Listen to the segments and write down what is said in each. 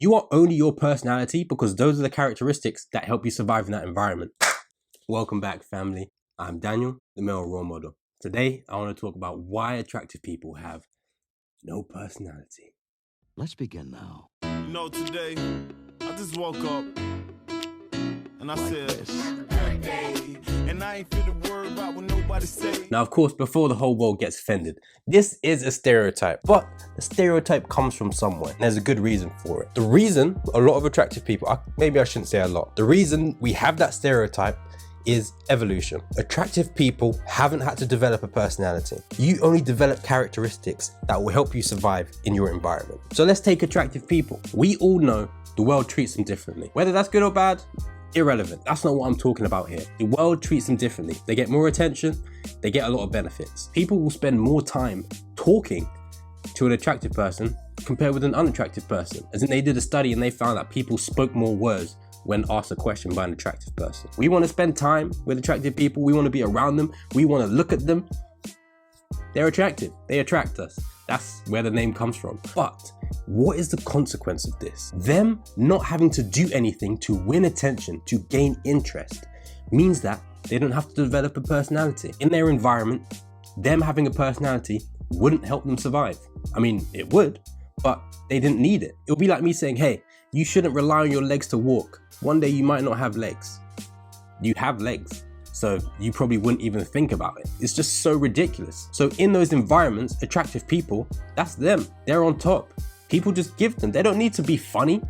You are only your personality because those are the characteristics that help you survive in that environment. Welcome back, family. I'm Daniel, the male role model. Today, I want to talk about why attractive people have no personality. Let's begin now. You know, today, I just woke up and I said, good day, and I ain't feel the word about what nobody say. Now, of course, before the whole world gets offended, this is a stereotype, but the stereotype comes from somewhere, and there's a good reason for it. The reason a lot of attractive people, maybe I shouldn't say a lot, the reason we have that stereotype is evolution. Attractive people haven't had to develop a personality. You only develop characteristics that will help you survive in your environment. So let's take attractive people. We all know the world treats them differently. Whether that's good or bad, irrelevant. That's not what I'm talking about here. The world treats them differently. They get more attention, they get a lot of benefits. People will spend more time talking to an attractive person compared with an unattractive person. As in, they did a study and they found that people spoke more words when asked a question by an attractive person. We want to spend time with attractive people. We want to be around them. We want to look at them. They're attractive. They attract us. That's where the name comes from. But what is the consequence of this? Them not having to do anything to win attention, to gain interest, means that they don't have to develop a personality. In their environment, them having a personality wouldn't help them survive. I mean, it would, but they didn't need it. It would be like me saying, hey, you shouldn't rely on your legs to walk. One day you might not have legs. You have legs, so you probably wouldn't even think about it. It's just so ridiculous. So in those environments, attractive people, that's them. They're on top. People just give them. They don't need to be funny.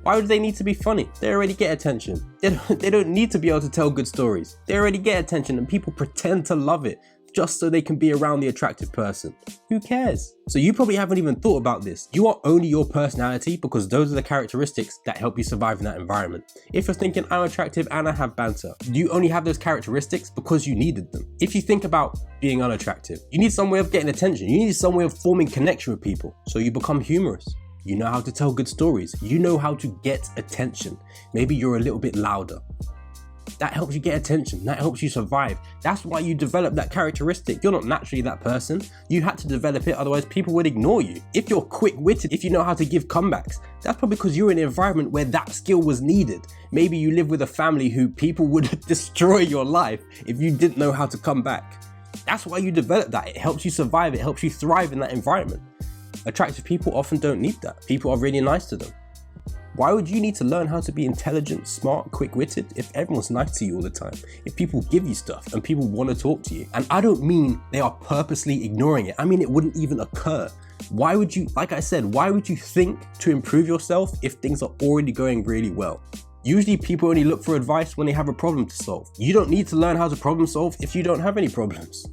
Why would they need to be funny? They already get attention. They don't need to be able to tell good stories. They already get attention, and people pretend to love it just so they can be around the attractive person. Who cares? So you probably haven't even thought about this. You are only your personality because those are the characteristics that help you survive in that environment. If you're thinking, I'm attractive and I have banter, you only have those characteristics because you needed them. If you think about being unattractive, you need some way of getting attention. You need some way of forming connection with people. So you become humorous. You know how to tell good stories. You know how to get attention. Maybe you're a little bit louder. That helps you get attention. That helps you survive. That's why you develop that characteristic. You're not naturally that person. You had to develop it, otherwise people would ignore you. If you're quick-witted, if you know how to give comebacks, that's probably because you're in an environment where that skill was needed. Maybe you live with a family who people would destroy your life if you didn't know how to come back. That's why you develop that. It helps you survive. It helps you thrive in that environment. Attractive people often don't need that. People are really nice to them. Why would you need to learn how to be intelligent, smart, quick-witted if everyone's nice to you all the time? If people give you stuff and people want to talk to you? And I don't mean they are purposely ignoring it. I mean, it wouldn't even occur. Why would you, like I said, why would you think to improve yourself if things are already going really well? Usually people only look for advice when they have a problem to solve. You don't need to learn how to problem solve if you don't have any problems.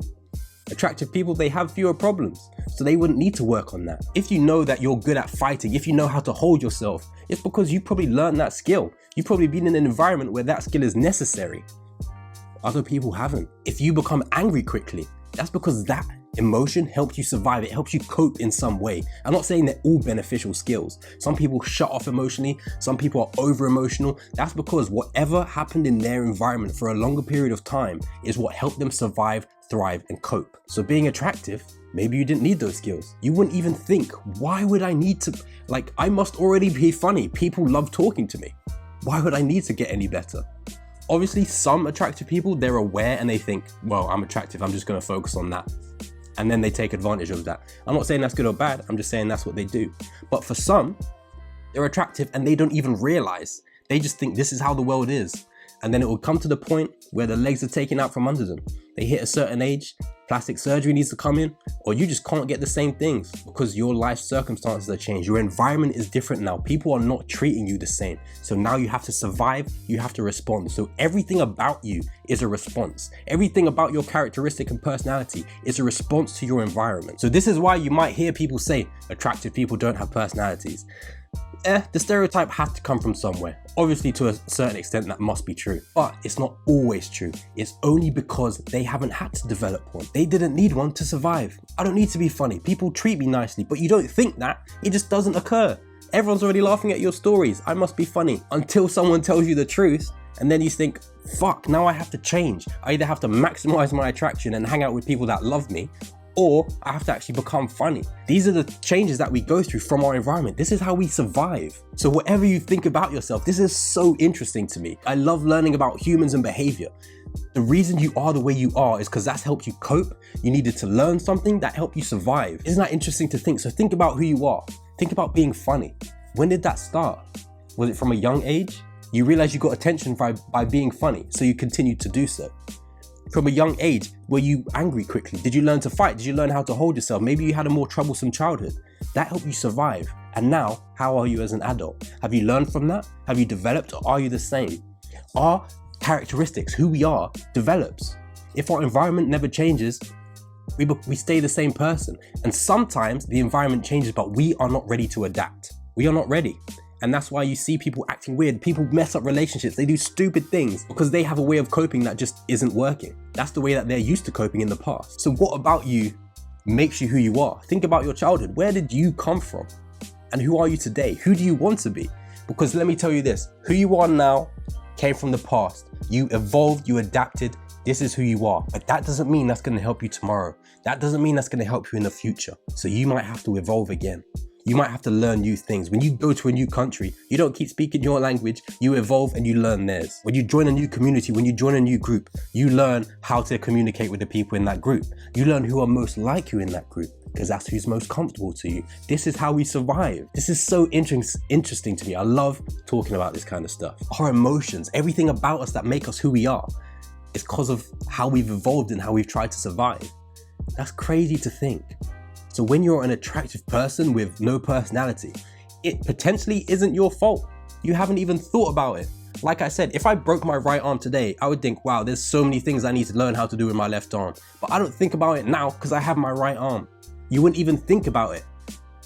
Attractive people, they have fewer problems, so they wouldn't need to work on that. If you know that you're good at fighting, if you know how to hold yourself, it's because you probably learned that skill. You've probably been in an environment where that skill is necessary. Other people haven't. If you become angry quickly, that's because that emotion helps you survive. It helps you cope in some way. I'm not saying they're all beneficial skills. Some people shut off emotionally. Some people are over emotional. That's because whatever happened in their environment for a longer period of time is what helped them survive, thrive, and cope. So being attractive, maybe you didn't need those skills. You wouldn't even think, why would I need to, I must already be funny. People love talking to me. Why would I need to get any better? Obviously, some attractive people, they're aware and they think, well, I'm attractive, I'm just gonna focus on that. And then they take advantage of that. I'm not saying that's good or bad, I'm just saying that's what they do. But for some, they're attractive and they don't even realize. They just think this is how the world is. And then it will come to the point where the legs are taken out from under them. They hit a certain age, plastic surgery needs to come in, or you just can't get the same things because your life circumstances are changed. Your environment is different now. People are not treating you the same. So now you have to survive, you have to respond. So everything about you is a response. Everything about your characteristic and personality is a response to your environment. So this is why you might hear people say attractive people don't have personalities. The stereotype has to come from somewhere. Obviously, to a certain extent, that must be true, but it's not always true. It's only because they haven't had to develop one. They didn't need one to survive. I don't need to be funny. People treat me nicely, but you don't think that. It just doesn't occur. Everyone's already laughing at your stories. I must be funny until someone tells you the truth, and then you think, fuck, now I have to change. I either have to maximize my attraction and hang out with people that love me, or I have to actually become funny. These are the changes that we go through from our environment. This is how we survive. So whatever you think about yourself, this is so interesting to me. I love learning about humans and behavior. The reason you are the way you are is because that's helped you cope. You needed to learn something that helped you survive. Isn't that interesting to think? So think about who you are. Think about being funny. When did that start? Was it from a young age? You realized you got attention by being funny, so you continued to do so. From a young age, were you angry quickly? Did you learn to fight? Did you learn how to hold yourself? Maybe you had a more troublesome childhood. That helped you survive. And now, how are you as an adult? Have you learned from that? Have you developed, or are you the same? Our characteristics, who we are, develops. If our environment never changes, we stay the same person. And sometimes the environment changes, but we are not ready to adapt. We are not ready. And that's why you see people acting weird. People mess up relationships. They do stupid things because they have a way of coping that just isn't working. That's the way that they're used to coping in the past. So what about you makes you who you are? Think about your childhood. Where did you come from? And who are you today? Who do you want to be? Because let me tell you this, who you are now came from the past. You evolved, you adapted. This is who you are. But that doesn't mean that's going to help you tomorrow. That doesn't mean that's going to help you in the future. So you might have to evolve again. You might have to learn new things. When you go to a new country, you don't keep speaking your language, you evolve and you learn theirs. When you join a new community, when you join a new group, you learn how to communicate with the people in that group. You learn who are most like you in that group, because that's who's most comfortable to you. This is how we survive. This is so interesting to me. I love talking about this kind of stuff. Our emotions, everything about us that make us who we are, is because of how we've evolved and how we've tried to survive. That's crazy to think. So when you're an attractive person with no personality, it potentially isn't your fault. You haven't even thought about it. Like I said, if I broke my right arm today, I would think, wow, there's so many things I need to learn how to do with my left arm. But I don't think about it now because I have my right arm. You wouldn't even think about it.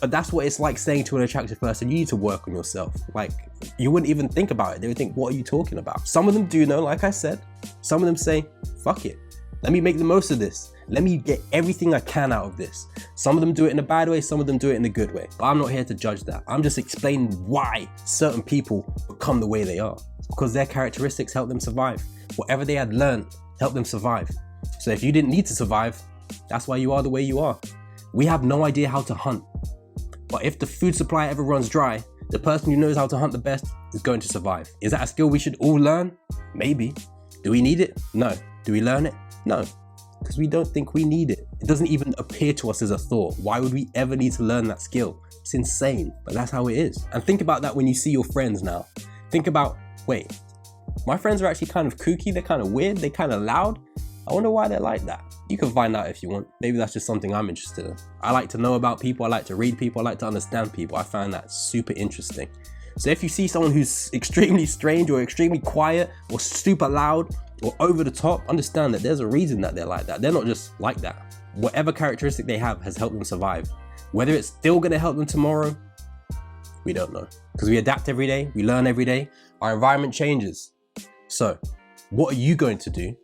But that's what it's like saying to an attractive person, you need to work on yourself. Like, you wouldn't even think about it. They would think, what are you talking about? Some of them do know, like I said. Some of them say, fuck it. Let me make the most of this. Let me get everything I can out of this. Some of them do it in a bad way, some of them do it in a good way. But I'm not here to judge that. I'm just explaining why certain people become the way they are. Because their characteristics help them survive. Whatever they had learned helped them survive. So if you didn't need to survive, that's why you are the way you are. We have no idea how to hunt. But if the food supply ever runs dry, the person who knows how to hunt the best is going to survive. Is that a skill we should all learn? Maybe. Do we need it? No. Do we learn it? No. Because we don't think we need it. It doesn't even appear to us as a thought. Why would we ever need to learn that skill? It's insane, but that's how it is. And think about that when you see your friends now. Think about, wait, my friends are actually kind of kooky, they're kind of weird, they're kind of loud. I wonder why they're like that. You can find out if you want. Maybe that's just something I'm interested in. I like to know about people, I like to read people, I like to understand people. I find that super interesting. So if you see someone who's extremely strange or extremely quiet or super loud, or over the top, understand that there's a reason that they're like that. They're not just like that. Whatever characteristic they have has helped them survive. Whether it's still gonna help them tomorrow, we don't know. Because we adapt every day, we learn every day, our environment changes. So, what are you going to do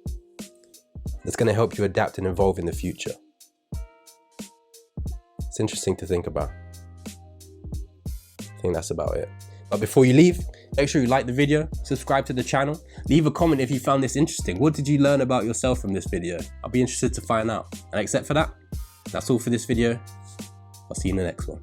that's gonna help you adapt and evolve in the future? It's interesting to think about. I think that's about it. But before you leave, make sure you like the video, subscribe to the channel, leave a comment if you found this interesting. What did you learn about yourself from this video? I'll be interested to find out. And except for that, that's all for this video. I'll see you in the next one.